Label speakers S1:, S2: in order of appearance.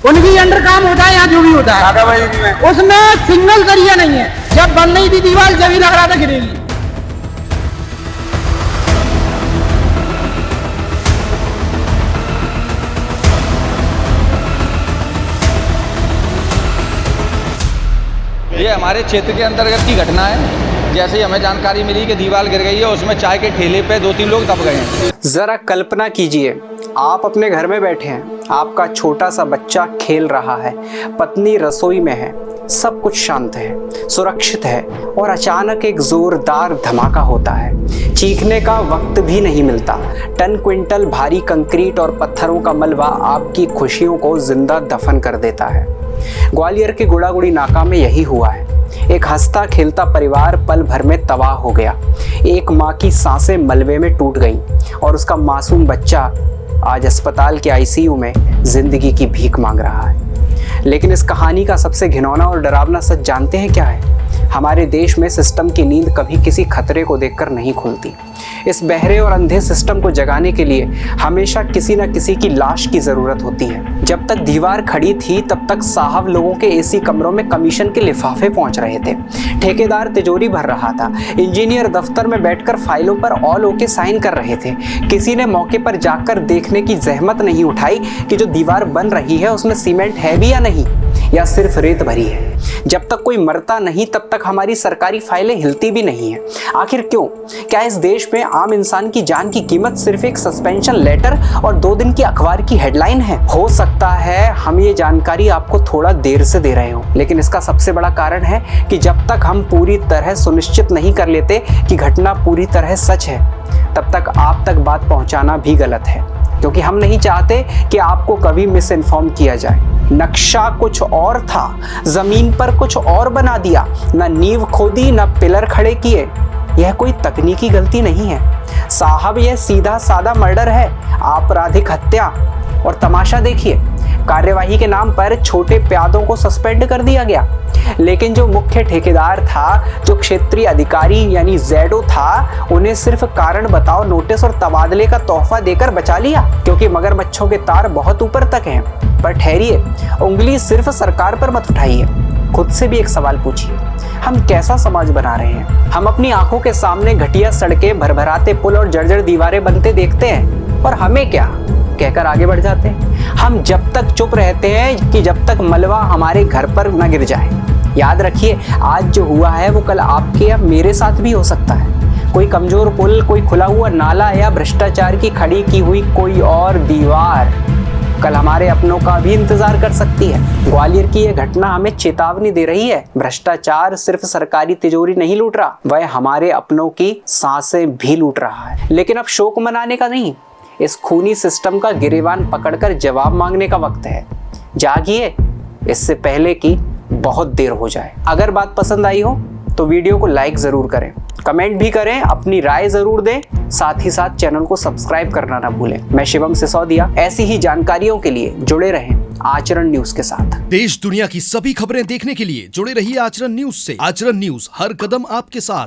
S1: उनकी अंडर काम होता है, यहाँ जो भी होता है उसमें सिंगल जरिया नहीं है। जब बन रही थी दीवार जब ही लग रहा था गिरेगी।
S2: ये हमारे क्षेत्र के अंतर्गत की घटना है। जैसे ही हमें जानकारी मिली कि दीवार गिर गई है, उसमें चाय के ठेले पे 2-3 लोग दब गए हैं।
S3: जरा कल्पना कीजिए, आप अपने घर में बैठे हैं, आपका छोटा सा बच्चा खेल रहा है, पत्नी रसोई में है, सब कुछ शांत है, सुरक्षित है, और अचानक एक जोरदार धमाका होता है। चीखने का वक्त भी नहीं मिलता। टन क्विंटल भारी कंक्रीट और पत्थरों का मलबा आपकी खुशियों को जिंदा दफन कर देता है। ग्वालियर के गुड़ागुड़ी नाका में यही हुआ है। एक हंसता खेलता परिवार पल भर में तबाह हो गया। एक माँ की सांसें मलबे में टूट गईं और उसका मासूम बच्चा आज अस्पताल के आईसीयू में जिंदगी की भीख मांग रहा है। लेकिन इस कहानी का सबसे घिनौना और डरावना सच जानते हैं क्या है? हमारे देश में सिस्टम की नींद कभी किसी खतरे को देखकर नहीं खुलती। इस बहरे और अंधे सिस्टम को जगाने के लिए हमेशा किसी न किसी की लाश की जरूरत होती है। जब तक दीवार खड़ी थी तब तक साहब लोगों के एसी कमरों में कमीशन के लिफाफे पहुंच रहे थे, ठेकेदार तिजोरी भर रहा था, इंजीनियर दफ्तर में बैठकर फाइलों पर ऑल ओके साइन कर रहे थे। किसी ने मौके पर जाकर देखने की जहमत नहीं उठाई कि जो दीवार बन रही है उसमें सीमेंट है भी या नहीं, या सिर्फ रेत भरी है। जब तक कोई मरता नहीं तब तक हमारी सरकारी फाइलें हिलती भी नहीं है। आखिर क्यों? क्या इस देश में आम इंसान की जान की कीमत सिर्फ एक सस्पेंशन लेटर और 2 दिन की अखबार की हेडलाइन है? हो सकता है हम ये जानकारी आपको थोड़ा देर से दे रहे हो, लेकिन इसका सबसे बड़ा कारण है कि जब तक हम पूरी तरह सुनिश्चित नहीं कर लेते कि घटना पूरी तरह सच है, तब तक आप तक बात पहुंचाना भी गलत है, क्योंकि हम नहीं चाहते कि आपको कभी मिस इन्फॉर्म किया जाए। नक्शा कुछ और था, जमीन पर कुछ और बना दिया, न नींव खोदी न पिलर खड़े किए। यह कोई तकनीकी गलती नहीं है साहब, यह सीधा साधा मर्डर है, आपराधिक हत्या। और तमाशा देखिए, कार्यवाही के नाम पर छोटे प्यादों को सस्पेंड कर दिया गया, लेकिन जो मुख्य ठेकेदार था, जो क्षेत्रीय अधिकारी यानी ज़ेडो था, उन्हें सिर्फ कारण बताओ नोटिस और तबादले का तोहफा देकर बचा लिया, क्योंकि मगरमच्छों के तार बहुत ऊपर तक हैं। पर ठहरिए, उंगली सिर्फ सरकार पर मत उठाइए, खुद से भी एक सवाल पूछिए, हम कैसा समाज बना रहे हैं? हम अपनी आंखों के सामने घटिया सड़कें, भरभराते पुल और जर्जर दीवारें बनते देखते हैं, और हमें क्या कहकर आगे बढ़ जाते हैं। हम जब तक चुप रहते हैं कि जब तक मलबा हमारे घर पर न गिर जाए। याद रखिए, आज जो हुआ है वो कल आपके या मेरे साथ भी हो सकता है। कोई कमजोर पुल, कोई खुला हुआ नाला, या भ्रष्टाचार की खड़ी की हुई कोई और दीवार कल हमारे अपनों का भी इंतजार कर सकती है। ग्वालियर की यह घटना हमें चेतावनी दे रही है, भ्रष्टाचार सिर्फ सरकारी तिजोरी नहीं लूट रहा, वह हमारे अपनों की सांसें भी लूट रहा है। लेकिन अब शोक मनाने का नहीं, इस खूनी सिस्टम का गिरेबान पकड़कर जवाब मांगने का वक्त है। जागिए, इससे पहले कि बहुत देर हो जाए। अगर बात पसंद आई हो तो वीडियो को लाइक जरूर करें, कमेंट भी करें, अपनी राय जरूर दें, साथ ही साथ चैनल को सब्सक्राइब करना ना भूलें। मैं शिवम सिसोदिया, ऐसी ही जानकारियों के लिए जुड़े रहें आचरण न्यूज के साथ।
S4: देश दुनिया की सभी खबरें देखने के लिए जुड़े रहिए आचरण न्यूज से। आचरण न्यूज, हर कदम आपके साथ।